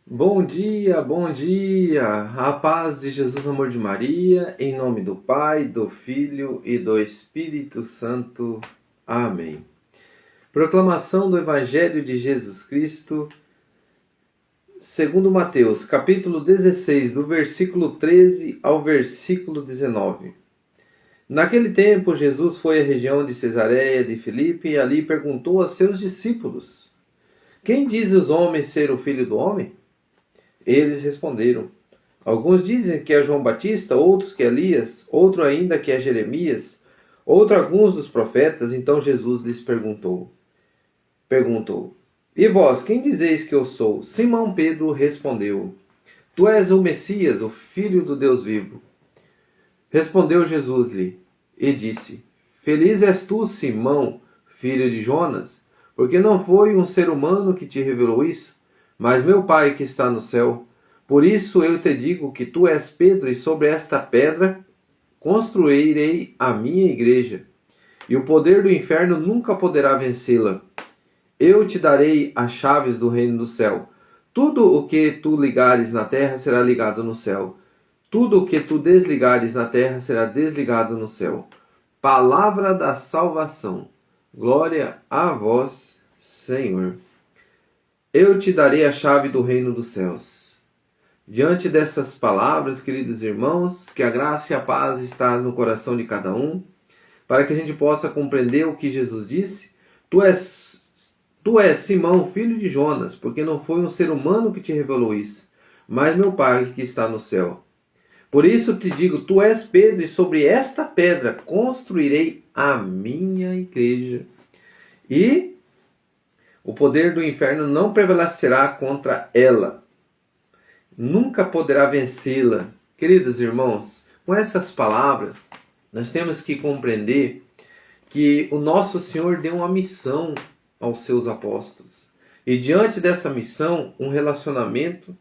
Bom dia, a paz de Jesus, amor de Maria, em nome do Pai, do Filho e do Espírito Santo. Amém. Proclamação do Evangelho de Jesus Cristo, segundo Mateus, capítulo 16, do versículo 13 ao versículo 19. Naquele tempo, Jesus foi à região de Cesareia de Filipe e ali perguntou a seus discípulos: Quem diz os homens ser o Filho do Homem? Eles responderam: Alguns dizem que é João Batista, outros que é Elias, outro ainda que é Jeremias, outro alguns dos profetas. Então Jesus lhes perguntou: E vós, quem dizeis que eu sou? Simão Pedro respondeu: Tu és o Messias, o Filho do Deus vivo. Respondeu Jesus-lhe e disse: Feliz és tu, Simão, filho de Jonas, porque não foi um ser humano que te revelou isso, mas meu Pai que está no céu. Por isso eu te digo que tu és Pedro, e sobre esta pedra construirei a minha igreja, e o poder do inferno nunca poderá vencê-la. Eu te darei as chaves do reino do céu. Tudo o que tu ligares na terra será ligado no céu. Tudo o que tu desligares na terra será desligado no céu. Palavra da salvação. Glória a vós, Senhor. Eu te darei a chave do reino dos céus. Diante dessas palavras, queridos irmãos, que a graça e a paz está no coração de cada um, para que a gente possa compreender o que Jesus disse. Tu és Simão, filho de Jonas, porque não foi um ser humano que te revelou isso, mas meu Pai que está no céu. Por isso te digo, tu és Pedro, e sobre esta pedra construirei a minha igreja. E o poder do inferno não prevalecerá contra ela. Nunca poderá vencê-la. Queridos irmãos, com essas palavras, nós temos que compreender que o nosso Senhor deu uma missão aos seus apóstolos. E diante dessa missão, um relacionamento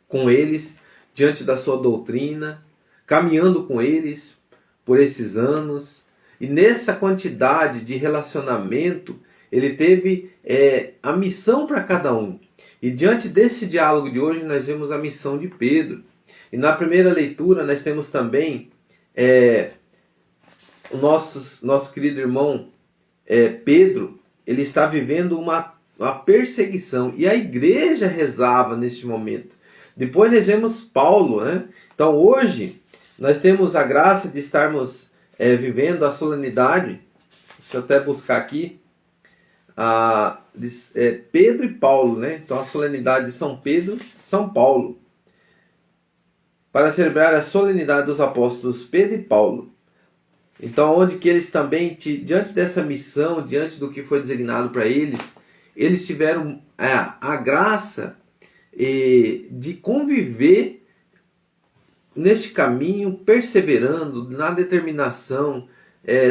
com eles, diante da sua doutrina, caminhando com eles por esses anos. E nessa quantidade de relacionamento, ele teve a missão para cada um. E diante desse diálogo de hoje, nós vemos a missão de Pedro. E na primeira leitura, nós temos também o nosso querido irmão Pedro. Ele está vivendo uma perseguição. E a igreja rezava neste momento. Depois nós vemos Paulo, né? Então hoje, nós temos a graça de estarmos vivendo a solenidade. Deixa eu até buscar aqui. Pedro e Paulo, né? Então a solenidade de São Pedro e São Paulo, para celebrar a solenidade dos apóstolos Pedro e Paulo. Então onde que eles também, diante dessa missão, diante do que foi designado para eles, eles tiveram a graça de conviver neste caminho, perseverando na determinação,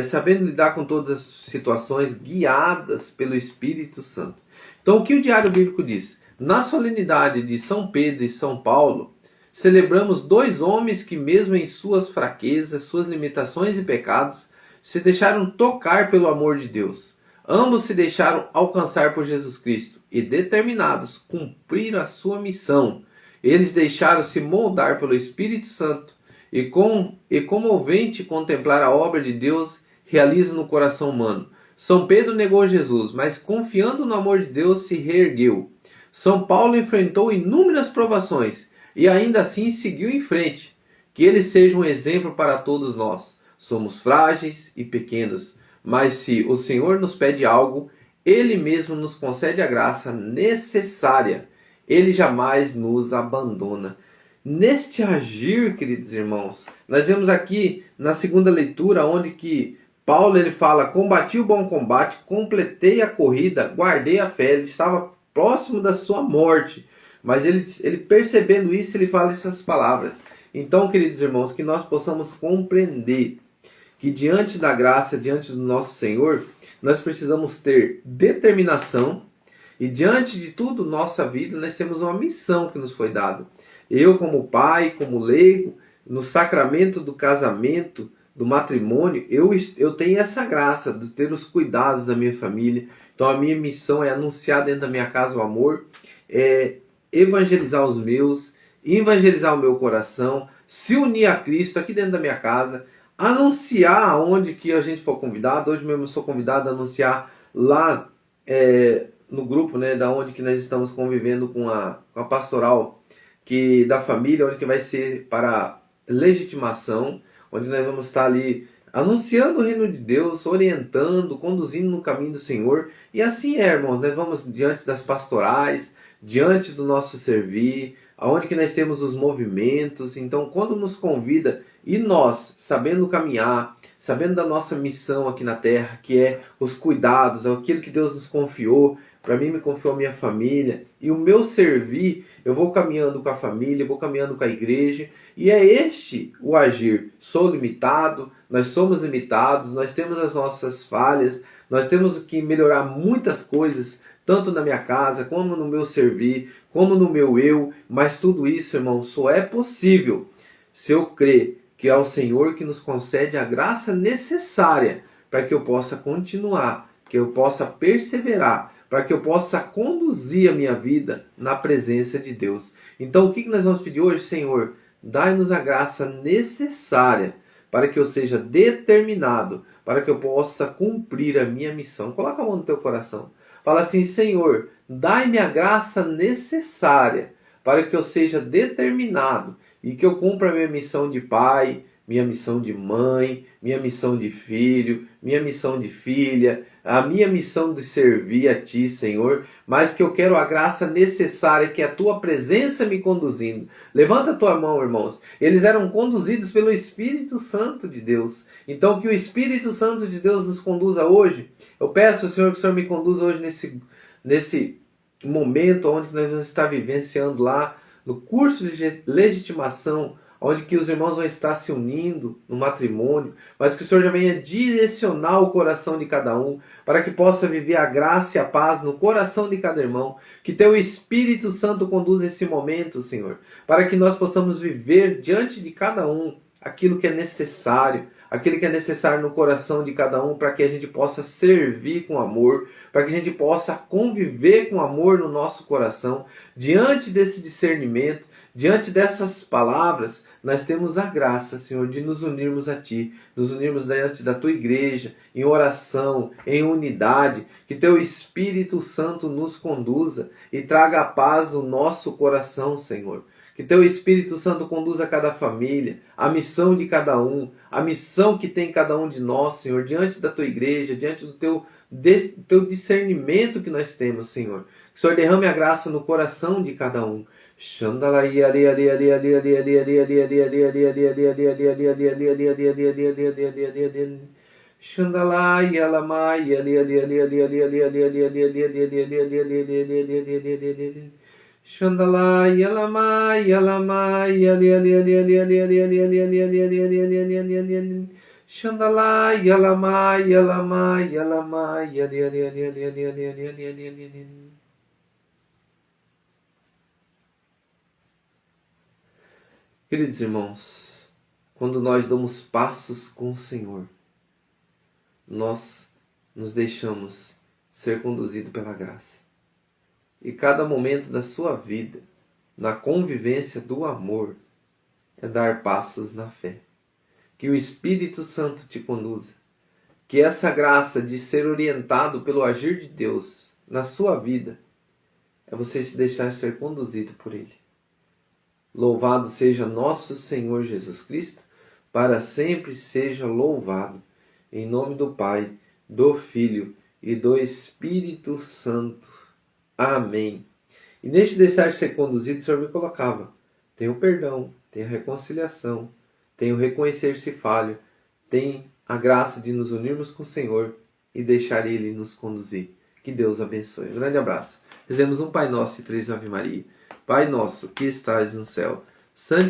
sabendo lidar com todas as situações, guiadas pelo Espírito Santo. Então, o que o Diário Bíblico diz? Na solenidade de São Pedro e São Paulo, celebramos dois homens que, mesmo em suas fraquezas, suas limitações e pecados, se deixaram tocar pelo amor de Deus. Ambos se deixaram alcançar por Jesus Cristo e, determinados a cumprir a sua missão, eles deixaram-se moldar pelo Espírito Santo. E comovente contemplar a obra de Deus realiza no coração humano. São Pedro negou Jesus, mas confiando no amor de Deus se reergueu. São Paulo enfrentou inúmeras provações e ainda assim seguiu em frente. Que ele seja um exemplo para todos nós. Somos frágeis e pequenos, mas se o Senhor nos pede algo, Ele mesmo nos concede a graça necessária. Ele jamais nos abandona. Neste agir, queridos irmãos, nós vemos aqui na segunda leitura, onde que Paulo ele fala: combati o bom combate, completei a corrida, guardei a fé. Ele estava próximo da sua morte, mas ele percebendo isso, ele fala essas palavras. Então, queridos irmãos, que nós possamos compreender que diante da graça, diante do nosso Senhor, nós precisamos ter determinação. E diante de tudo, nossa vida, nós temos uma missão que nos foi dada. Eu, como pai, como leigo, no sacramento do casamento, do matrimônio, eu tenho essa graça de ter os cuidados da minha família. Então a minha missão é anunciar dentro da minha casa o amor, evangelizar os meus, evangelizar o meu coração, se unir a Cristo aqui dentro da minha casa, anunciar onde que a gente for convidado. Hoje mesmo eu sou convidado a anunciar lá no grupo, né, da onde que nós estamos convivendo com a pastoral da família, onde que vai ser para legitimação, onde nós vamos estar ali anunciando o reino de Deus, orientando, conduzindo no caminho do Senhor. E assim irmãos, nós vamos diante das pastorais, diante do nosso servir, aonde que nós temos os movimentos. Então, quando nos convida, e nós, sabendo caminhar, sabendo da nossa missão aqui na terra, que é os cuidados, aquilo que Deus nos confiou, para mim me confiou a minha família, e o meu servir, eu vou caminhando com a família, vou caminhando com a igreja, e é este o agir. Sou limitado, nós somos limitados, nós temos as nossas falhas, nós temos que melhorar muitas coisas, tanto na minha casa, como no meu servir, como no meu eu, mas tudo isso, irmão, só é possível se eu crer que é o Senhor que nos concede a graça necessária para que eu possa continuar, que eu possa perseverar, para que eu possa conduzir a minha vida na presença de Deus. Então, o que nós vamos pedir hoje, Senhor? Dai-nos a graça necessária para que eu seja determinado, para que eu possa cumprir a minha missão. Coloca a mão no teu coração. Fala assim: Senhor, dai-me a graça necessária para que eu seja determinado e que eu cumpra a minha missão de pai, minha missão de mãe, minha missão de filho, minha missão de filha, a minha missão de servir a Ti, Senhor, mas que eu quero a graça necessária, que é a Tua presença me conduzindo. Levanta a Tua mão, irmãos. Eles eram conduzidos pelo Espírito Santo de Deus. Então, que o Espírito Santo de Deus nos conduza hoje. Eu peço, Senhor, que o Senhor me conduza hoje nesse momento onde nós vamos estar vivenciando lá, no curso de legitimação, onde que os irmãos vão estar se unindo no matrimônio, mas que o Senhor já venha direcionar o coração de cada um, para que possa viver a graça e a paz no coração de cada irmão, que Teu Espírito Santo conduza esse momento, Senhor, para que nós possamos viver diante de cada um aquilo que é necessário no coração de cada um, para que a gente possa servir com amor, para que a gente possa conviver com amor no nosso coração. Diante desse discernimento, diante dessas palavras, nós temos a graça, Senhor, de nos unirmos a Ti, nos unirmos diante da Tua igreja, em oração, em unidade, que Teu Espírito Santo nos conduza e traga a paz no nosso coração, Senhor. Que Teu Espírito Santo conduza cada família, a missão de cada um, a missão que tem cada um de nós, Senhor, diante da Tua igreja, diante do Teu discernimento que nós temos, Senhor. Que o Senhor derrame a graça no coração de cada um. Xandalai, yalamai, yalamai, ali, ali, ali, ali, ali, ali, ali, ali, ali, ali, ali, ali, ali, ali, ali, ali. Xandalai, yalamai, yalamai, yalamai, ali, ali, ali, ali, ali, ali, ali, ali, ali, ali, ali. Queridos irmãos, quando nós damos passos com o Senhor, nós nos deixamos ser conduzidos pela graça. E cada momento da sua vida, na convivência do amor, é dar passos na fé. Que o Espírito Santo te conduza. Que essa graça de ser orientado pelo agir de Deus na sua vida, é você se deixar ser conduzido por Ele. Louvado seja nosso Senhor Jesus Cristo, para sempre seja louvado. Em nome do Pai, do Filho e do Espírito Santo. Amém. E neste deixar de ser conduzido, o Senhor me colocava: tem o perdão, tem a reconciliação, tem o reconhecer-se falho, tem a graça de nos unirmos com o Senhor e deixar Ele nos conduzir. Que Deus abençoe. Um grande abraço. Rezemos um Pai Nosso e 3 Ave Maria. Pai nosso, que estais no céu, santificado